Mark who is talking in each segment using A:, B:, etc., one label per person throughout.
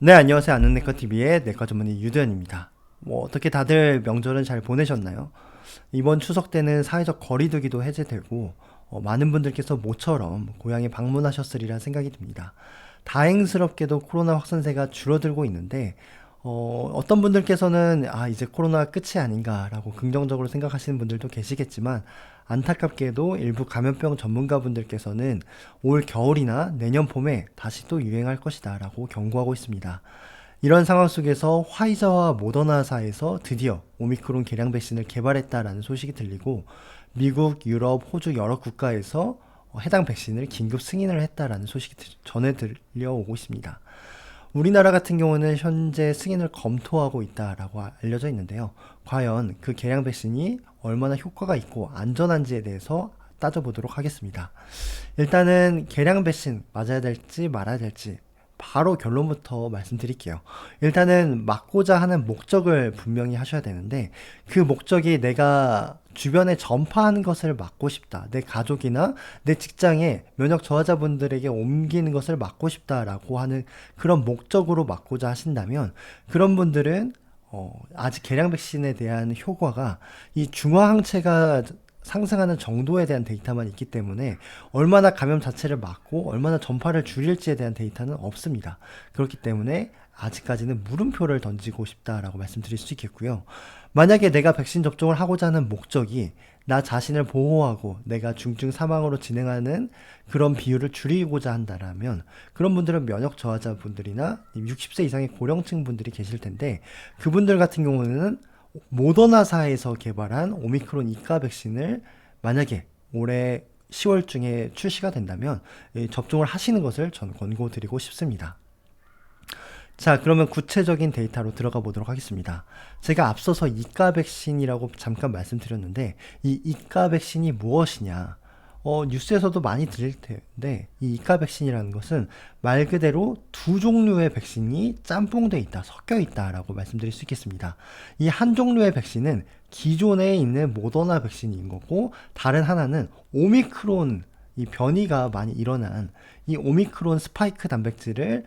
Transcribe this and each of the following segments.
A: 네, 안녕하세요. 아는네커TV의 내과 전문의 유도현입니다. 어떻게 다들 명절은 잘 보내셨나요? 이번 추석 때는 사회적 거리두기도 해제되고, 많은 분들께서 모처럼 고향에 방문하셨으리라 생각이 듭니다. 다행스럽게도 코로나 확산세가 줄어들고 있는데, 어떤 분들께서는, 이제 코로나가 끝이 아닌가라고 긍정적으로 생각하시는 분들도 계시겠지만, 안타깝게도 일부 감염병 전문가분들께서는 올 겨울이나 내년 봄에 다시 또 유행할 것이다 라고 경고하고 있습니다. 이런 상황 속에서 화이자와 모더나사에서 드디어 오미크론 개량 백신을 개발했다라는 소식이 들리고, 미국, 유럽, 호주 여러 국가에서 해당 백신을 긴급 승인을 했다라는 소식이 전해 들려오고 있습니다. 우리나라 같은 경우는 현재 승인을 검토하고 있다라고 알려져 있는데요. 과연 그 개량 백신이 얼마나 효과가 있고 안전한지에 대해서 따져보도록 하겠습니다. 일단은 개량 백신 맞아야 될지 말아야 될지 바로 결론부터 말씀드릴게요. 일단은 맞고자 하는 목적을 분명히 하셔야 되는데, 그 목적이 내가 주변에 전파하는 것을 막고 싶다, 내 가족이나 내 직장에 면역 저하자분들에게 옮기는 것을 막고 싶다라고 하는 그런 목적으로 맞고자 하신다면, 그런 분들은 아직 개량 백신에 대한 효과가 이 중화항체가 상승하는 정도에 대한 데이터만 있기 때문에 얼마나 감염 자체를 막고 얼마나 전파를 줄일지에 대한 데이터는 없습니다. 그렇기 때문에 아직까지는 물음표를 던지고 싶다라고 말씀드릴 수 있겠고요. 만약에 내가 백신 접종을 하고자 하는 목적이 나 자신을 보호하고 내가 중증 사망으로 진행하는 그런 비율을 줄이고자 한다라면, 그런 분들은 면역 저하자 분들이나 60세 이상의 고령층 분들이 계실 텐데, 그분들 같은 경우는 모더나사에서 개발한 오미크론 이가 백신을 만약에 올해 10월 중에 출시가 된다면 접종을 하시는 것을 저는 권고드리고 싶습니다. 자, 그러면 구체적인 데이터로 들어가 보도록 하겠습니다. 제가 앞서서 이가 백신이라고 잠깐 말씀드렸는데, 이 이가 백신이 무엇이냐? 뉴스에서도 많이 들릴 텐데, 이 이가 백신이라는 것은 말 그대로 두 종류의 백신이 짬뽕돼 있다, 섞여 있다라고 말씀드릴 수 있겠습니다. 이 한 종류의 백신은 기존에 있는 모더나 백신인 거고, 다른 하나는 오미크론, 이 변이가 많이 일어난 이 오미크론 스파이크 단백질을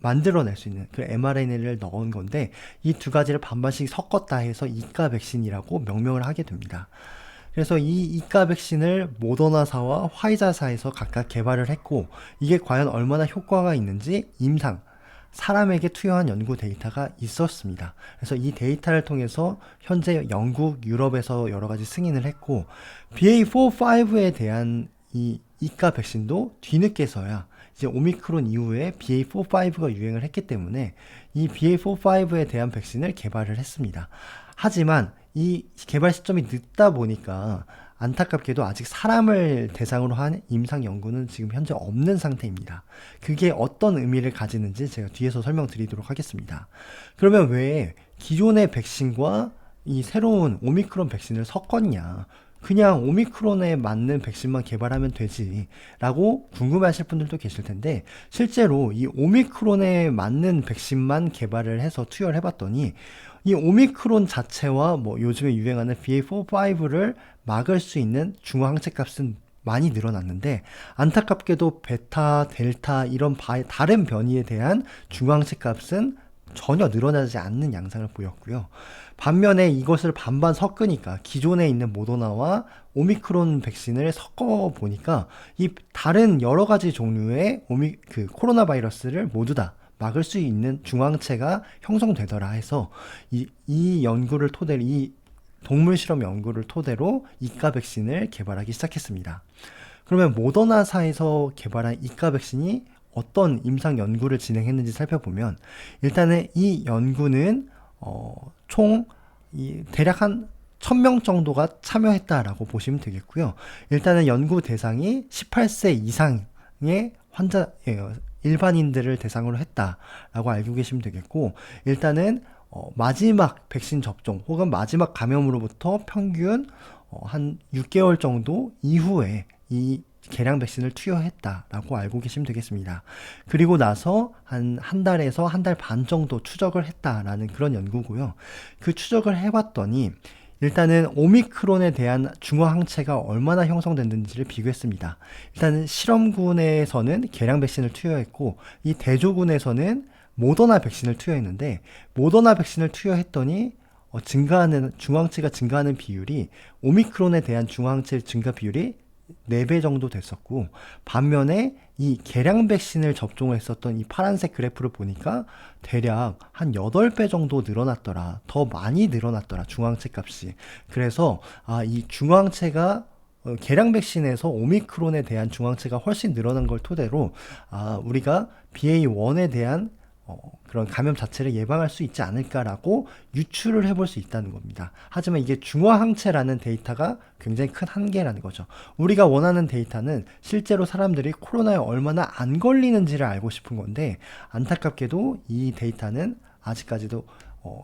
A: 만들어낼 수 있는 그 mRNA를 넣은 건데, 이 두 가지를 반반씩 섞었다 해서 이가 백신이라고 명명을 하게 됩니다. 그래서 이 이가 백신을 모더나사와 화이자사에서 각각 개발을 했고, 이게 과연 얼마나 효과가 있는지 사람에게 투여한 연구 데이터가 있었습니다. 그래서 이 데이터를 통해서 현재 영국, 유럽에서 여러 가지 승인을 했고, BA.4, 5에 대한 이 이가 백신도 뒤늦게서야 이제 오미크론 이후에 BA.4, 5가 유행을 했기 때문에 이 BA.4, 5에 대한 백신을 개발을 했습니다. 하지만 이 개발 시점이 늦다 보니까 안타깝게도 아직 사람을 대상으로 한 임상 연구는 지금 현재 없는 상태입니다. 그게 어떤 의미를 가지는지 제가 뒤에서 설명드리도록 하겠습니다. 그러면 왜 기존의 백신과 이 새로운 오미크론 백신을 섞었냐? 그냥 오미크론에 맞는 백신만 개발하면 되지 라고 궁금해하실 분들도 계실 텐데, 실제로 이 오미크론에 맞는 백신만 개발을 해서 투여를 해봤더니 이 오미크론 자체와 요즘에 유행하는 BA.4, 5를 막을 수 있는 중화항체 값은 많이 늘어났는데, 안타깝게도 베타, 델타 이런 다른 변이에 대한 중화항체 값은 전혀 늘어나지 않는 양상을 보였고요. 반면에 이것을 반반 섞으니까 기존에 있는 모더나와 오미크론 백신을 섞어 보니까 이 다른 여러 가지 종류의 코로나 바이러스를 모두 다 막을 수 있는 중화항체가 형성되더라 해서 이 연구를 토대로, 이 동물 실험 연구를 토대로 이가 백신을 개발하기 시작했습니다. 그러면 모더나사에서 개발한 이가 백신이 어떤 임상 연구를 진행했는지 살펴보면, 일단은 이 연구는 총 대략 한 1000명 정도가 참여했다라고 보시면 되겠고요. 일단은 연구 대상이 18세 이상의 일반인들을 대상으로 했다라고 알고 계시면 되겠고, 일단은 마지막 백신 접종 혹은 마지막 감염으로부터 평균 한 6개월 정도 이후에 이 개량 백신을 투여했다라고 알고 계시면 되겠습니다. 그리고 나서 한 달에서 한 달 반 정도 추적을 했다라는 그런 연구고요. 그 추적을 해봤더니 일단은 오미크론에 대한 중화항체가 얼마나 형성됐는지를 비교했습니다. 일단은 실험군에서는 계량 백신을 투여했고 이 대조군에서는 모더나 백신을 투여했는데 모더나 백신을 투여했더니 증가하는 중화항체가 증가하는 비율이 오미크론에 대한 중화항체 증가 비율이 4배 정도 됐었고 반면에 이 계량 백신을 접종을 했었던 이 파란색 그래프를 보니까 대략 한 8배 정도 늘어났더라. 더 많이 늘어났더라. 중화항체 값이. 그래서 이 중화항체가 계량 백신에서 오미크론에 대한 중화항체가 훨씬 늘어난 걸 토대로 우리가 BA.1에 대한 그런 감염 자체를 예방할 수 있지 않을까라고 유추를 해볼 수 있다는 겁니다. 하지만 이게 중화항체라는 데이터가 굉장히 큰 한계라는 거죠. 우리가 원하는 데이터는 실제로 사람들이 코로나에 얼마나 안 걸리는지를 알고 싶은 건데 안타깝게도 이 데이터는 아직까지도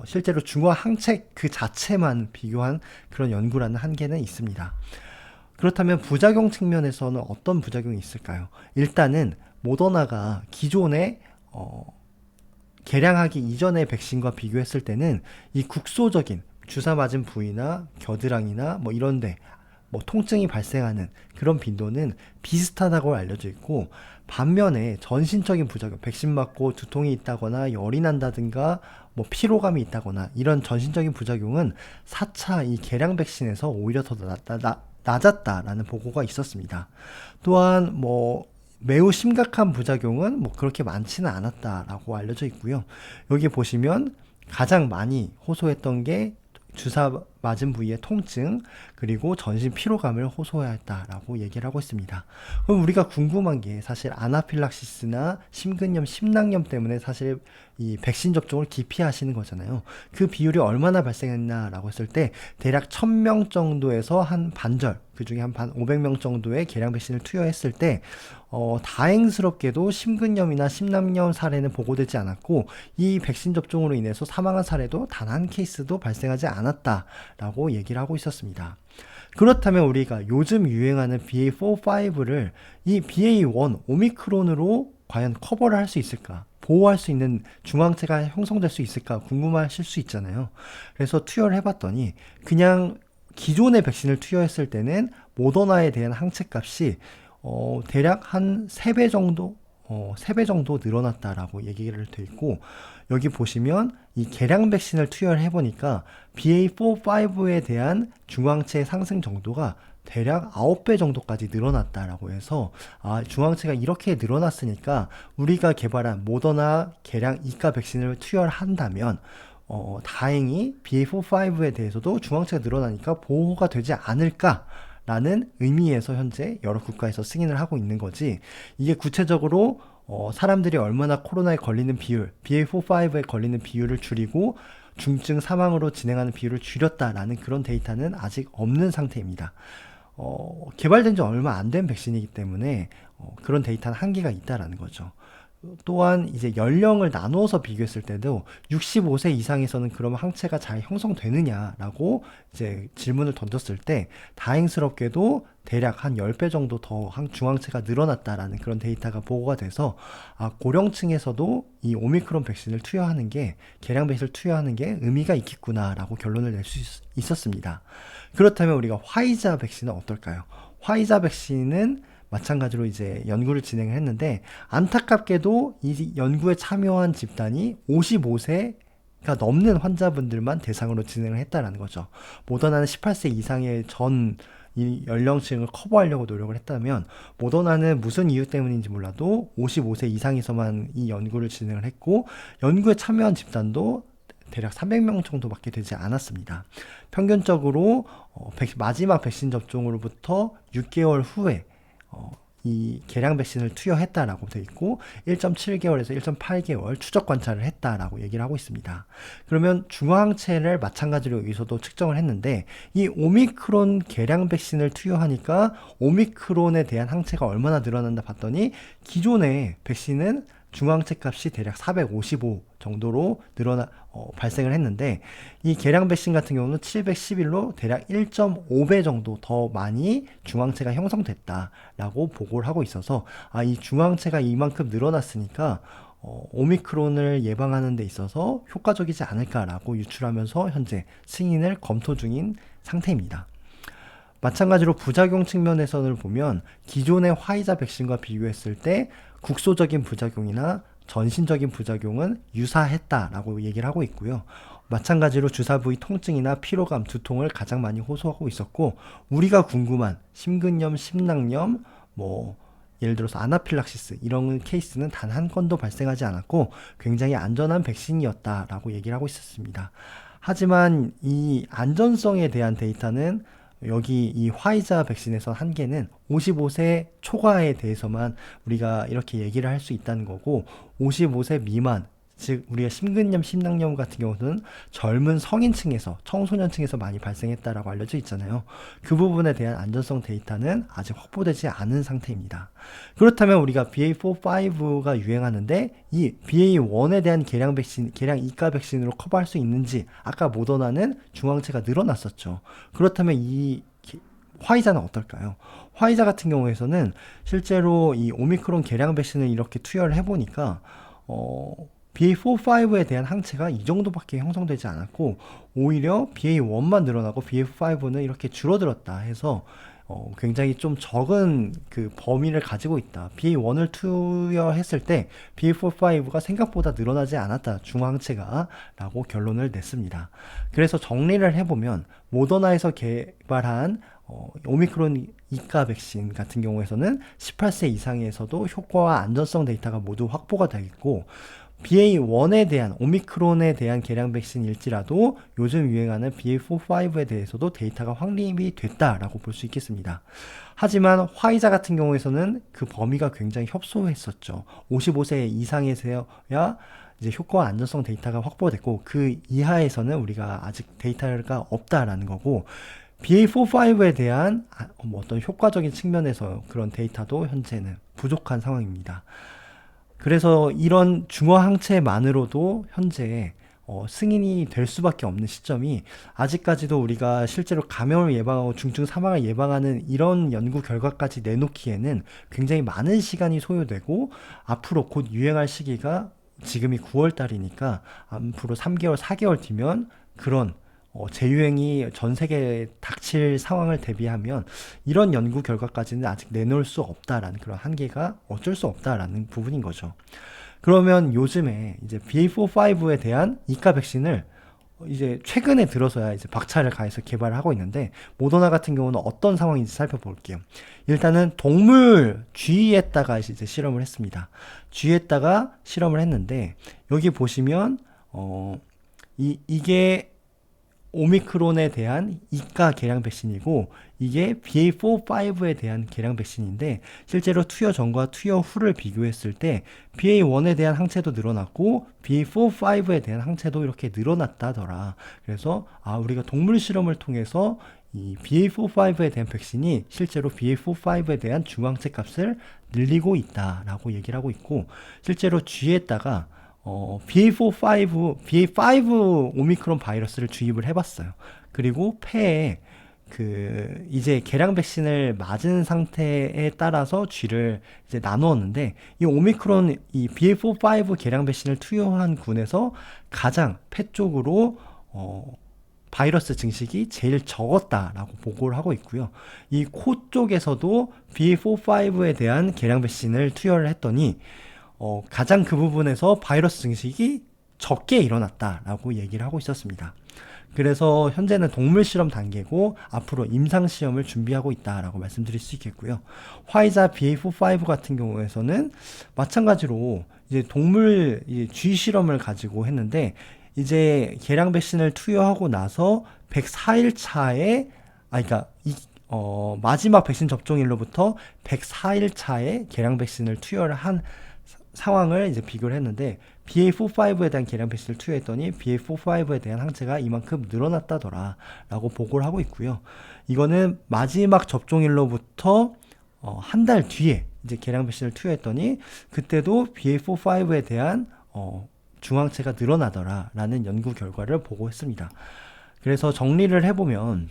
A: 실제로 중화항체 그 자체만 비교한 그런 연구라는 한계는 있습니다. 그렇다면 부작용 측면에서는 어떤 부작용이 있을까요? 일단은 모더나가 기존에 개량하기 이전의 백신과 비교했을 때는 이 국소적인 주사 맞은 부위나 겨드랑이나 뭐 이런데 통증이 발생하는 그런 빈도는 비슷하다고 알려져 있고 반면에 전신적인 부작용, 백신 맞고 두통이 있다거나 열이 난다든가 피로감이 있다거나 이런 전신적인 부작용은 4차 이 개량 백신에서 오히려 더 낮았다라는 보고가 있었습니다. 또한 매우 심각한 부작용은 그렇게 많지는 않았다라고 알려져 있고요. 여기 보시면 가장 많이 호소했던 게 주사 맞은 부위의 통증 그리고 전신 피로감을 호소했다라고 얘기를 하고 있습니다. 그럼 우리가 궁금한 게 사실 아나필락시스나 심근염, 심낭염 때문에 사실 이 백신 접종을 기피하시는 거잖아요. 그 비율이 얼마나 발생했나라고 했을 때 대략 1000명 정도에서 한 반절, 그 중에 한 500명 정도의 계량 백신을 투여했을 때 다행스럽게도 심근염이나 심낭염 사례는 보고되지 않았고 이 백신 접종으로 인해서 사망한 사례도 단 한 케이스도 발생하지 않았다라고 얘기를 하고 있었습니다. 그렇다면 우리가 요즘 유행하는 BA.4, 5를 이 BA.1 오미크론으로 과연 커버를 할 수 있을까? 보호할 수 있는 중화항체가 형성될 수 있을까 궁금하실 수 있잖아요. 그래서 투여를 해봤더니 그냥 기존의 백신을 투여했을 때는 모더나에 대한 항체 값이 대략 한 3배 정도 3배 정도 늘어났다라고 얘기를 돼 있고 여기 보시면 이 계량 백신을 투여를 해보니까 BA.4, 5에 대한 중화항체 상승 정도가 대략 9배 정도까지 늘어났다라고 해서 중화항체가 이렇게 늘어났으니까 우리가 개발한 모더나 계량 2가 백신을 투여를 한다면 다행히 BA.4, 5에 대해서도 중화항체가 늘어나니까 보호가 되지 않을까 라는 의미에서 현재 여러 국가에서 승인을 하고 있는 거지 이게 구체적으로 사람들이 얼마나 코로나에 걸리는 비율, BA.4, 5에 걸리는 비율을 줄이고 중증 사망으로 진행하는 비율을 줄였다라는 그런 데이터는 아직 없는 상태입니다. 개발된 지 얼마 안 된 백신이기 때문에 그런 데이터는 한계가 있다라는 거죠. 또한 이제 연령을 나누어서 비교했을 때도 65세 이상에서는 그러면 항체가 잘 형성되느냐라고 이제 질문을 던졌을 때 다행스럽게도 대략 한 10배 정도 더 중항체가 늘어났다라는 그런 데이터가 보고가 돼서 고령층에서도 이 오미크론 백신을 투여하는 게 계량 백신을 투여하는 게 의미가 있겠구나라고 결론을 낼 수 있었습니다. 그렇다면 우리가 화이자 백신은 어떨까요? 화이자 백신은 마찬가지로 이제 연구를 진행을 했는데 안타깝게도 이 연구에 참여한 집단이 55세가 넘는 환자분들만 대상으로 진행을 했다라는 거죠. 모더나는 18세 이상의 전 이 연령층을 커버하려고 노력을 했다면 모더나는 무슨 이유 때문인지 몰라도 55세 이상에서만 이 연구를 진행을 했고 연구에 참여한 집단도 대략 300명 정도밖에 되지 않았습니다. 평균적으로 마지막 백신 접종으로부터 6개월 후에 이 계량 백신을 투여했다라고 되어 있고 1.7개월에서 1.8개월 추적 관찰을 했다라고 얘기를 하고 있습니다. 그러면 중화항체를 마찬가지로 여기서도 측정을 했는데 이 오미크론 계량 백신을 투여하니까 오미크론에 대한 항체가 얼마나 늘어난다 봤더니 기존의 백신은 중항체 값이 대략 455 정도로 발생을 했는데 이 계량 백신 같은 경우는 711로 대략 1.5배 정도 더 많이 중항체가 형성됐다라고 보고를 하고 있어서 이 중항체가 이만큼 늘어났으니까 오미크론을 예방하는 데 있어서 효과적이지 않을까라고 유출하면서 현재 승인을 검토 중인 상태입니다. 마찬가지로 부작용 측면에서는 보면 기존의 화이자 백신과 비교했을 때 국소적인 부작용이나 전신적인 부작용은 유사했다라고 얘기를 하고 있고요. 마찬가지로 주사 부위 통증이나 피로감, 두통을 가장 많이 호소하고 있었고, 우리가 궁금한 심근염, 심낭염, 예를 들어서 아나필락시스 이런 케이스는 단 한 건도 발생하지 않았고 굉장히 안전한 백신이었다라고 얘기를 하고 있었습니다. 하지만 이 안전성에 대한 데이터는 여기 이 화이자 백신에서 한계는 55세 초과에 대해서만 우리가 이렇게 얘기를 할 수 있다는 거고, 55세 미만, 즉 우리가 심근염, 심낭염 같은 경우는 젊은 성인층에서, 청소년층에서 많이 발생했다라고 알려져 있잖아요. 그 부분에 대한 안전성 데이터는 아직 확보되지 않은 상태입니다. 그렇다면 우리가 BA.4, 5가 유행하는데 이 BA.1에 대한 개량 백신, 개량 이가 백신으로 커버할 수 있는지, 아까 모더나는 중앙체가 늘어났었죠. 그렇다면 이 화이자는 어떨까요? 화이자 같은 경우에서는 실제로 이 오미크론 개량 백신을 이렇게 투여를 해보니까 BA.4, 5에 대한 항체가 이 정도밖에 형성되지 않았고 오히려 BA.1만 늘어나고 BA.5는 이렇게 줄어들었다 해서 굉장히 좀 적은 그 범위를 가지고 있다. BA.1을 투여했을 때 BA.4, 5가 생각보다 늘어나지 않았다. 중항체가 라고 결론을 냈습니다. 그래서 정리를 해보면 모더나에서 개발한 오미크론 이가 백신 같은 경우에서는 18세 이상에서도 효과와 안전성 데이터가 모두 확보가 되겠고, BA.1에 대한 오미크론에 대한 개량 백신일지라도 요즘 유행하는 BA.4, 5에 대해서도 데이터가 확립이 됐다라고 볼 수 있겠습니다. 하지만 화이자 같은 경우에서는 그 범위가 굉장히 협소했었죠. 55세 이상에서야 이제 효과와 안전성 데이터가 확보됐고 그 이하에서는 우리가 아직 데이터가 없다라는 거고, BA.4, 5에 대한 어떤 효과적인 측면에서 그런 데이터도 현재는 부족한 상황입니다. 그래서 이런 중화 항체만으로도 현재 승인이 될 수밖에 없는 시점이, 아직까지도 우리가 실제로 감염을 예방하고 중증 사망을 예방하는 이런 연구 결과까지 내놓기에는 굉장히 많은 시간이 소요되고, 앞으로 곧 유행할 시기가 지금이 9월 달이니까 앞으로 3개월, 4개월 뒤면 그런 재유행이 전 세계에 닥칠 상황을 대비하면 이런 연구 결과까지는 아직 내놓을 수 없다라는 그런 한계가 어쩔 수 없다라는 부분인 거죠. 그러면 요즘에 이제 BA.4, 5에 대한 이가 백신을 이제 최근에 들어서야 이제 박차를 가해서 개발을 하고 있는데, 모더나 같은 경우는 어떤 상황인지 살펴볼게요. 일단은 동물 쥐에다가 이제 실험을 했습니다. 쥐에다가 실험을 했는데 여기 보시면 이게 오미크론에 대한 이가 개량 백신이고 이게 BA.4, 5에 대한 개량 백신인데, 실제로 투여 전과 투여 후를 비교했을 때 BA.1에 대한 항체도 늘어났고 BA.4, 5에 대한 항체도 이렇게 늘어났다더라. 그래서 우리가 동물 실험을 통해서 이 BA.4, 5에 대한 백신이 실제로 BA.4, 5에 대한 중항체 값을 늘리고 있다라고 얘기를 하고 있고, 실제로 쥐에다가 BA.4, 5, BA.5 오미크론 바이러스를 주입을 해봤어요. 그리고 폐에 이제 개량 백신을 맞은 상태에 따라서 쥐를 이제 나누었는데, 이 오미크론, 이 BA.4, 5 개량 백신을 투여한 군에서 가장 폐 쪽으로, 바이러스 증식이 제일 적었다라고 보고를 하고 있고요. 이 코 쪽에서도 BA.4, 5에 대한 개량 백신을 투여를 했더니, 가장 그 부분에서 바이러스 증식이 적게 일어났다라고 얘기를 하고 있었습니다. 그래서 현재는 동물 실험 단계고 앞으로 임상 시험을 준비하고 있다라고 말씀드릴 수 있겠고요. 화이자 BA.4, 5 같은 경우에서는 마찬가지로 이제 동물 쥐 실험을 가지고 했는데, 이제 개량 백신을 투여하고 나서 104일 차에 마지막 백신 접종일로부터 104일 차에 개량 백신을 투여를 한 상황을 이제 비교를 했는데, BA.4, 5에 대한 개량 백신을 투여했더니 BA.4, 5에 대한 항체가 이만큼 늘어났다더라 라고 보고를 하고 있고요. 이거는 마지막 접종일로부터 한 달 뒤에 이제 개량 백신을 투여했더니 그때도 BA.4, 5에 대한 중항체가 늘어나더라 라는 연구 결과를 보고했습니다. 그래서 정리를 해보면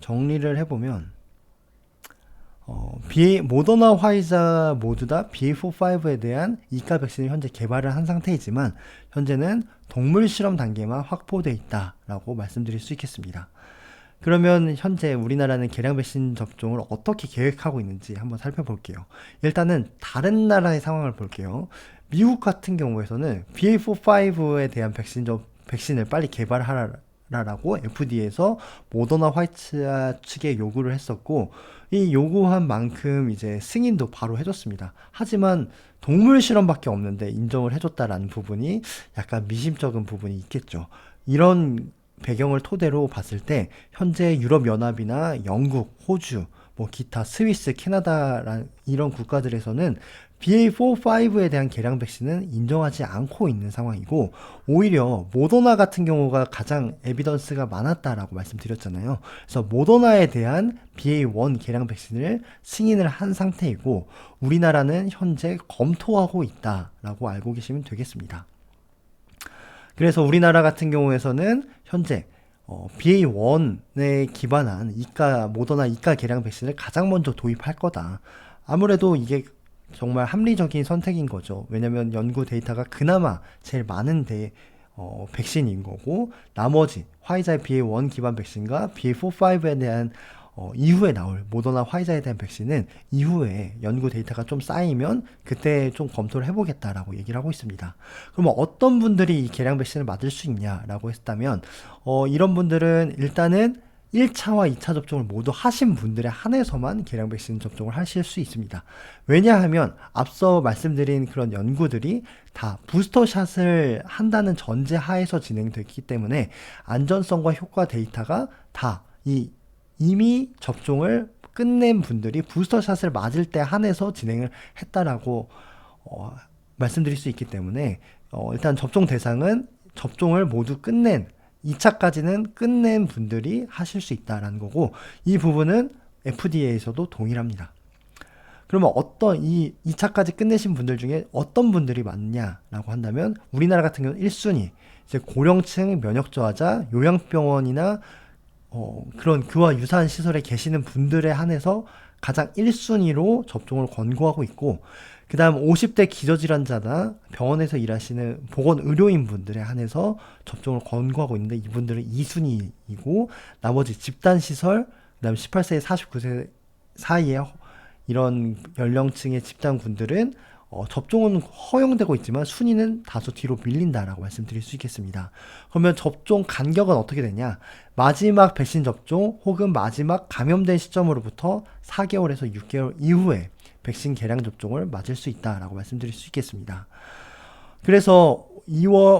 A: 정리를 해보면 모더나 화이자 모두 다 BA.4-5에 대한 이가 백신을 현재 개발을 한 상태이지만 현재는 동물 실험 단계만 확보되어 있다라고 말씀드릴 수 있겠습니다. 그러면 현재 우리나라는 개량 백신 접종을 어떻게 계획하고 있는지 한번 살펴볼게요. 일단은 다른 나라의 상황을 볼게요. 미국 같은 경우에서는 BA.4-5에 대한 백신을 빨리 개발하라라고 FDA에서 모더나 화이자 측에 요구를 했었고, 이 요구한 만큼 이제 승인도 바로 해줬습니다. 하지만 동물 실험밖에 없는데 인정을 해줬다라는 부분이 약간 미심쩍은 부분이 있겠죠. 이런 배경을 토대로 봤을 때 현재 유럽연합이나 영국, 호주, 뭐 기타 스위스, 캐나다 이런 국가들에서는 BA.4-5에 대한 개량 백신은 인정하지 않고 있는 상황이고, 오히려 모더나 같은 경우가 가장 에비던스가 많았다라고 말씀드렸잖아요. 그래서 모더나에 대한 BA.1 개량 백신을 승인을 한 상태이고, 우리나라는 현재 검토하고 있다라고 알고 계시면 되겠습니다. 그래서 우리나라 같은 경우에서는 현재 BA.1에 기반한 모더나 이가 개량 백신을 가장 먼저 도입할 거다. 아무래도 이게 정말 합리적인 선택인 거죠. 왜냐면 연구 데이터가 그나마 제일 많은 백신인 거고, 나머지 화이자의 BA.1 기반 백신과 BA.4-5에 대한 이후에 나올 모더나 화이자에 대한 백신은 이후에 연구 데이터가 좀 쌓이면 그때 좀 검토를 해보겠다라고 얘기를 하고 있습니다. 그러면 어떤 분들이 이 개량 백신을 맞을 수 있냐라고 했다면, 이런 분들은 일단은 1차와 2차 접종을 모두 하신 분들에 한해서만 개량 백신 접종을 하실 수 있습니다. 왜냐하면 앞서 말씀드린 그런 연구들이 다 부스터샷을 한다는 전제 하에서 진행됐기 때문에 안전성과 효과 데이터가 다 이미 접종을 끝낸 분들이 부스터샷을 맞을 때 한해서 진행을 했다라고 말씀드릴 수 있기 때문에 일단 접종 대상은 접종을 모두 끝낸 2차까지는 끝낸 분들이 하실 수 있다라는 거고, 이 부분은 FDA에서도 동일합니다. 그러면 이 2차까지 끝내신 분들 중에 어떤 분들이 맞냐라고 한다면, 우리나라 같은 경우는 1순위 이제 고령층 면역 저하자 요양병원이나 그런 그와 유사한 시설에 계시는 분들에 한해서 가장 1순위로 접종을 권고하고 있고, 그 다음 50대 기저질환자나 병원에서 일하시는 보건의료인 분들에 한해서 접종을 권고하고 있는데, 이분들은 2순위이고, 나머지 집단시설, 그 다음 18세에 49세 사이에 이런 연령층의 집단군들은 접종은 허용되고 있지만 순위는 다소 뒤로 밀린다라고 말씀드릴 수 있겠습니다. 그러면 접종 간격은 어떻게 되냐? 마지막 백신 접종 혹은 마지막 감염된 시점으로부터 4개월에서 6개월 이후에 백신 개량 접종을 맞을 수 있다라고 말씀드릴 수 있겠습니다. 그래서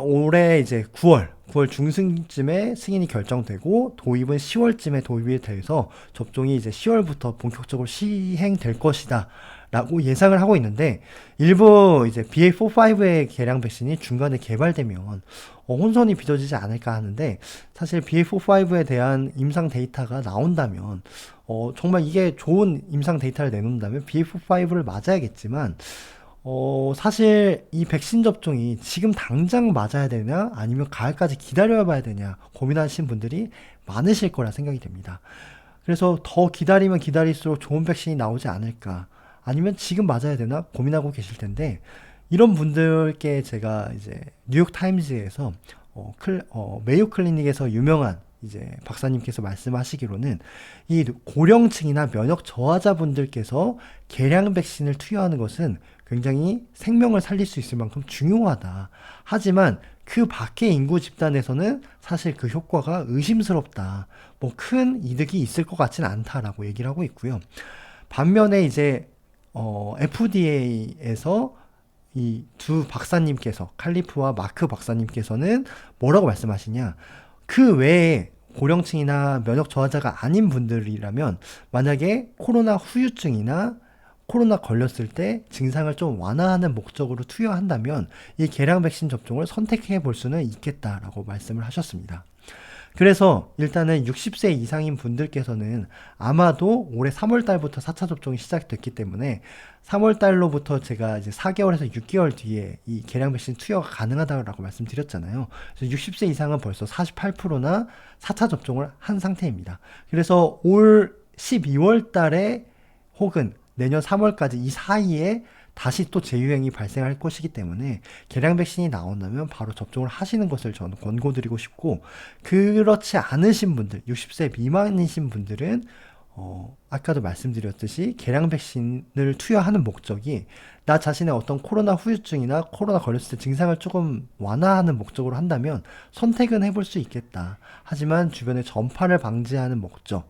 A: 올해 이제 9월 중순쯤에 승인이 결정되고 도입은 10월쯤에 도입이 돼서 접종이 이제 10월부터 본격적으로 시행될 것이다 라고 예상을 하고 있는데, 일부 이제 BA.4-5의 개량 백신이 중간에 개발되면 혼선이 빚어지지 않을까 하는데, 사실 BA.4-5에 대한 임상 데이터가 나온다면 정말 이게 좋은 임상 데이터를 내놓는다면 BA.4-5를 맞아야겠지만, 사실 이 백신 접종이 지금 당장 맞아야 되냐 아니면 가을까지 기다려 봐야 되냐 고민하시는 분들이 많으실 거라 생각이 됩니다. 그래서 더 기다리면 기다릴수록 좋은 백신이 나오지 않을까, 아니면 지금 맞아야 되나 고민하고 계실 텐데, 이런 분들께 제가 이제 뉴욕 타임즈에서 메이오 클리닉에서 유명한 이제 박사님께서 말씀하시기로는, 이 고령층이나 면역 저하자 분들께서 개량 백신을 투여하는 것은 굉장히 생명을 살릴 수 있을 만큼 중요하다. 하지만 그 밖의 인구 집단에서는 사실 그 효과가 의심스럽다. 뭐 큰 이득이 있을 것 같지는 않다라고 얘기를 하고 있고요. 반면에 이제 FDA에서 이 두 박사님께서, 칼리프와 마크 박사님께서는 뭐라고 말씀하시냐, 그 외에 고령층이나 면역 저하자가 아닌 분들이라면 만약에 코로나 후유증이나 코로나 걸렸을 때 증상을 좀 완화하는 목적으로 투여한다면 이 개량 백신 접종을 선택해 볼 수는 있겠다라고 말씀을 하셨습니다. 그래서 일단은 60세 이상인 분들께서는 아마도 올해 3월 달부터 4차 접종이 시작됐기 때문에 3월 달로부터 제가 이제 4개월에서 6개월 뒤에 이 개량 백신 투여가 가능하다고 말씀드렸잖아요. 그래서 60세 이상은 벌써 48%나 4차 접종을 한 상태입니다. 그래서 올 12월 달에 혹은 내년 3월까지 이 사이에 다시 또 재유행이 발생할 것이기 때문에 개량 백신이 나온다면 바로 접종을 하시는 것을 저는 권고드리고 싶고, 그렇지 않으신 분들, 60세 미만이신 분들은 아까도 말씀드렸듯이 개량 백신을 투여하는 목적이 나 자신의 어떤 코로나 후유증이나 코로나 걸렸을 때 증상을 조금 완화하는 목적으로 한다면 선택은 해볼 수 있겠다. 하지만 주변의 전파를 방지하는 목적,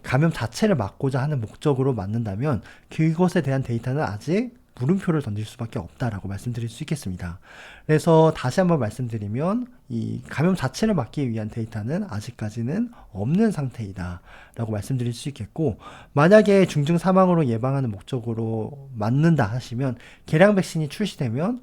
A: 감염 자체를 막고자 하는 목적으로 맞는다면 그것에 대한 데이터는 아직 물음표를 던질 수밖에 없다라고 말씀드릴 수 있겠습니다. 그래서 다시 한번 말씀드리면 이 감염 자체를 막기 위한 데이터는 아직까지는 없는 상태이다 라고 말씀드릴 수 있겠고, 만약에 중증 사망으로 예방하는 목적으로 맞는다 하시면 개량 백신이 출시되면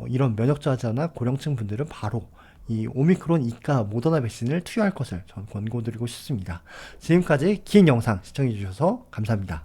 A: 이런 면역 저하자나 고령층 분들은 바로 이 오미크론 이가 모더나 백신을 투여할 것을 전 권고드리고 싶습니다. 지금까지 긴 영상 시청해 주셔서 감사합니다.